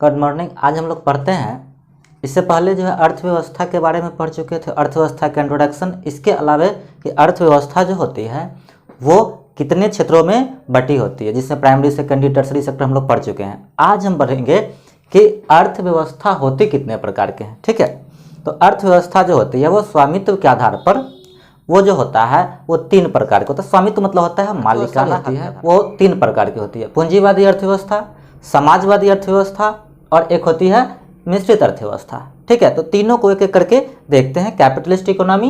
Good morning. आज हम लोग पढ़ते हैं, इससे पहले जो है अर्थव्यवस्था के बारे में पढ़ चुके थे, अर्थव्यवस्था का इंट्रोडक्शन। इसके अलावा कि अर्थव्यवस्था जो होती है वो कितने क्षेत्रों में बटी होती है, जिसमें प्राइमरी सेकेंडरी टर्सरी सेक्टर हम लोग पढ़ चुके हैं। आज हम पढ़ेंगे कि अर्थव्यवस्था होती कितने प्रकार के हैं। ठीक है, तो अर्थव्यवस्था जो होती है वो स्वामित्व के आधार पर वो जो होता है वो 3 प्रकार का होता है। स्वामित्व मतलब होता है मालिकाना होती है, वो 3 प्रकार की होती है। पूंजीवादी अर्थव्यवस्था, समाजवादी अर्थव्यवस्था और एक होती है मिश्रित अर्थव्यवस्था। ठीक है, तो तीनों को एक एक करके देखते हैं। Capitalist economy,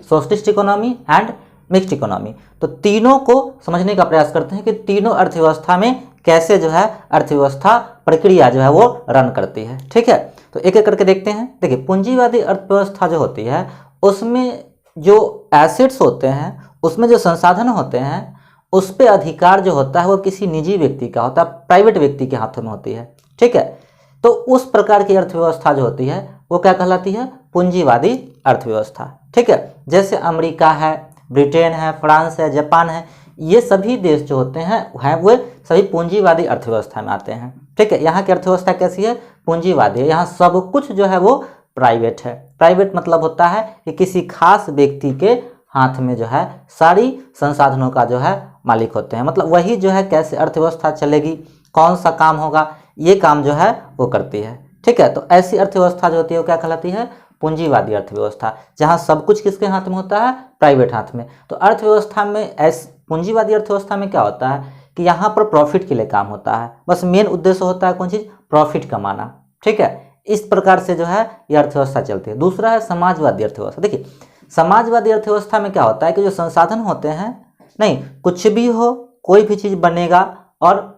socialist economy and mixed economy. तो तीनों को समझने का प्रयास करते हैं कि तीनों अर्थव्यवस्था में कैसे जो है अर्थव्यवस्था प्रक्रिया जो है वो रन करती है। ठीक है, तो एक एक करके देखते हैं। देखिए, पूंजीवादी अर्थव्यवस्था जो होती है उसमें जो एसेट्स होते हैं, उसमें जो संसाधन होते हैं, उस पर अधिकार जो होता है वो किसी निजी व्यक्ति का होता है, प्राइवेट व्यक्ति के हाथों में होती है। ठीक है, तो उस प्रकार की अर्थव्यवस्था जो होती है वो क्या कहलाती है? पूंजीवादी अर्थव्यवस्था। ठीक है, जैसे अमेरिका है, ब्रिटेन है, फ्रांस है, जापान है, ये सभी देश जो होते हैं वो सभी पूंजीवादी अर्थव्यवस्था में आते हैं। ठीक है, यहाँ की अर्थव्यवस्था कैसी है? पूंजीवादी है। यहाँ सब कुछ जो है वो प्राइवेट है। प्राइवेट मतलब होता है कि किसी खास व्यक्ति के हाथ में जो है सारी संसाधनों का जो है मालिक होते हैं। मतलब वही जो है कैसे अर्थव्यवस्था चलेगी, कौन सा काम होगा, ये काम जो है वो करती है। ठीक है, तो ऐसी अर्थव्यवस्था जो होती है वो क्या कहलाती है? पूंजीवादी अर्थव्यवस्था, जहाँ सब कुछ किसके हाथ में होता है? प्राइवेट हाथ में। तो अर्थव्यवस्था में पूंजीवादी अर्थव्यवस्था में क्या होता है कि यहाँ पर प्रॉफिट के लिए काम होता है। बस मेन उद्देश्य होता है कौन चीज़? प्रॉफिट कमाना। ठीक है, इस प्रकार से जो है ये अर्थव्यवस्था चलती है। दूसरा है समाजवादी अर्थव्यवस्था। देखिए, समाजवादी अर्थव्यवस्था में क्या होता है कि जो संसाधन होते हैं, नहीं कुछ भी हो, कोई भी चीज़ बनेगा और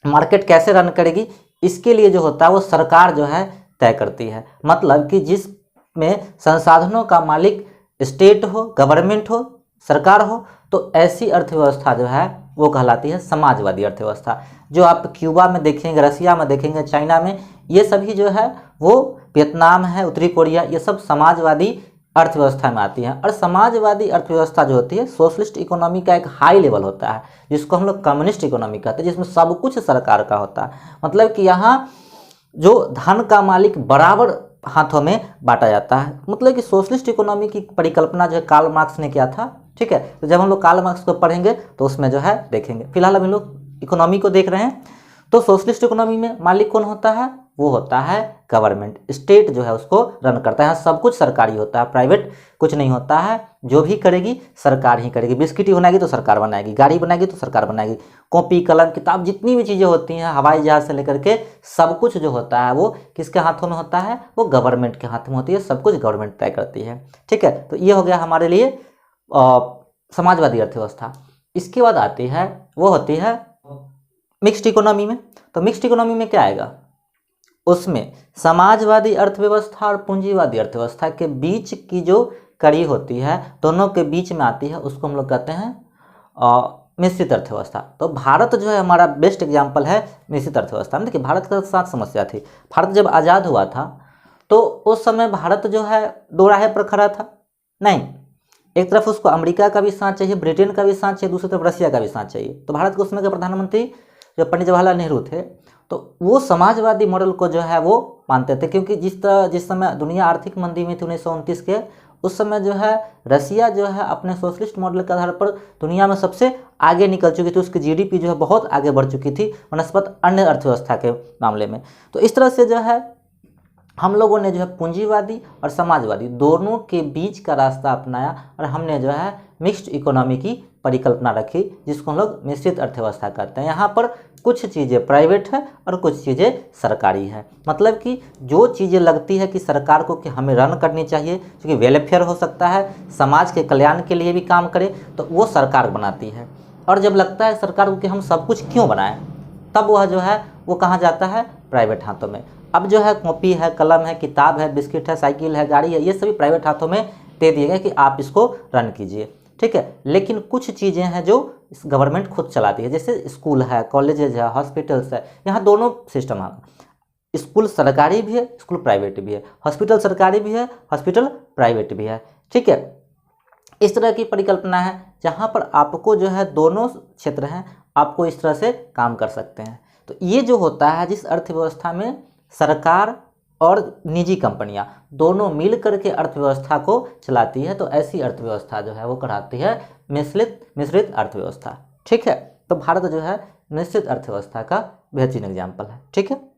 मार्केट कैसे रन करेगी, इसके लिए जो होता है वो सरकार जो है तय करती है। मतलब कि जिसमें संसाधनों का मालिक स्टेट हो, गवर्नमेंट हो, सरकार हो, तो ऐसी अर्थव्यवस्था जो है वो कहलाती है समाजवादी अर्थव्यवस्था। जो आप क्यूबा में देखेंगे, रसिया में देखेंगे, चाइना में, ये सभी जो है वो, वियतनाम है, उत्तरी कोरिया, ये सब समाजवादी अर्थव्यवस्था में आती हैं। और समाजवादी अर्थव्यवस्था जो होती है सोशलिस्ट इकोनॉमी का एक हाई लेवल होता है, जिसको हम लोग कम्युनिस्ट इकोनॉमी कहते हैं, जिसमें सब कुछ सरकार का होता है। मतलब कि यहाँ जो धन का मालिक बराबर हाथों में बांटा जाता है। मतलब कि सोशलिस्ट इकोनॉमी की परिकल्पना जो है कार्ल मार्क्स ने किया था। ठीक है, तो जब हम लोग कार्ल मार्क्स को पढ़ेंगे तो उसमें जो है देखेंगे। फिलहाल हम लोग इकोनॉमी को देख रहे हैं। तो सोशलिस्ट इकोनॉमी में मालिक कौन होता है? वो होता है गवर्नमेंट, स्टेट जो है उसको रन करता है। सब कुछ सरकारी होता है, प्राइवेट कुछ नहीं होता है। जो भी करेगी सरकार ही करेगी। बिस्किट ही बनाएगी तो सरकार बनाएगी, गाड़ी बनाएगी तो सरकार बनाएगी, कॉपी कलम किताब जितनी भी चीज़ें होती हैं, हवाई जहाज से लेकर के सब कुछ जो होता है वो किसके हाथों में होता है? वो गवर्नमेंट के हाथ में होती है। सब कुछ गवर्नमेंट तय करती है। ठीक है, तो ये हो गया हमारे लिए समाजवादी अर्थव्यवस्था। इसके बाद आती है, वो होती है मिक्स्ड इकोनॉमी में। तो मिक्स्ड इकोनॉमी में क्या आएगा? उसमें समाजवादी अर्थव्यवस्था और पूंजीवादी अर्थव्यवस्था के बीच की जो कड़ी होती है, दोनों के बीच में आती है, उसको हम लोग कहते हैं मिश्रित अर्थव्यवस्था। तो भारत जो है हमारा बेस्ट एग्जाम्पल है मिश्रित अर्थव्यवस्था में। देखिए, भारत के साथ समस्या थी। भारत जब आज़ाद हुआ था तो उस समय भारत जो है दो राहे पर खड़ा था। नहीं, एक तरफ उसको अमेरिका का भी साथ चाहिए, ब्रिटेन का भी साथ चाहिए, दूसरी तरफ रसिया का भी साथ चाहिए। तो भारत के उसमें के प्रधानमंत्री जो पंडित जवाहरलाल नेहरू थे, तो वो समाजवादी मॉडल को जो है वो मानते थे। क्योंकि जिस समय दुनिया आर्थिक मंदी में थी 1929 के, उस समय जो है रसिया जो है अपने सोशलिस्ट मॉडल के आधार पर दुनिया में सबसे आगे निकल चुकी थी। उसकी जीडीपी जो है बहुत आगे बढ़ चुकी थी बनस्पत अन्य अर्थव्यवस्था के मामले में। तो इस तरह से जो है हम लोगों ने जो है पूंजीवादी और समाजवादी दोनों के बीच का रास्ता अपनाया और हमने जो है मिक्स्ड इकोनॉमी की परिकल्पना रखी, जिसको हम लोग मिश्रित अर्थव्यवस्था कहते हैं। यहाँ पर कुछ चीज़ें प्राइवेट है और कुछ चीज़ें सरकारी है। मतलब कि जो चीज़ें लगती है कि सरकार को कि हमें रन करनी चाहिए, क्योंकि वेलफेयर हो सकता है, समाज के कल्याण के लिए भी काम करे, तो वो सरकार बनाती है। और जब लगता है सरकार को कि हम सब कुछ क्यों बनाएं, तब वह जो है वो कहाँ जाता है? प्राइवेट हाथों में। अब जो है कॉपी है, कलम है, किताब है, बिस्किट है, साइकिल है, गाड़ी है, ये सभी प्राइवेट हाथों में दे दिए गए कि आप इसको रन कीजिए। ठीक है, लेकिन कुछ चीज़ें हैं जो गवर्नमेंट खुद चलाती है, जैसे स्कूल है, कॉलेजेज है, हॉस्पिटल्स है। यहाँ दोनों सिस्टम है, स्कूल सरकारी भी है, स्कूल प्राइवेट भी है, हॉस्पिटल सरकारी भी है, हॉस्पिटल प्राइवेट भी है। ठीक है, इस तरह की परिकल्पना है जहाँ पर आपको जो है दोनों क्षेत्र हैं, आपको इस तरह से काम कर सकते हैं। तो ये जो होता है जिस अर्थव्यवस्था में सरकार और निजी कंपनियां दोनों मिलकर के अर्थव्यवस्था को चलाती है, तो ऐसी अर्थव्यवस्था जो है वो कहलाती है मिश्रित अर्थव्यवस्था। ठीक है, तो भारत जो है मिश्रित अर्थव्यवस्था का बेहतरीन एग्जाम्पल है। ठीक है।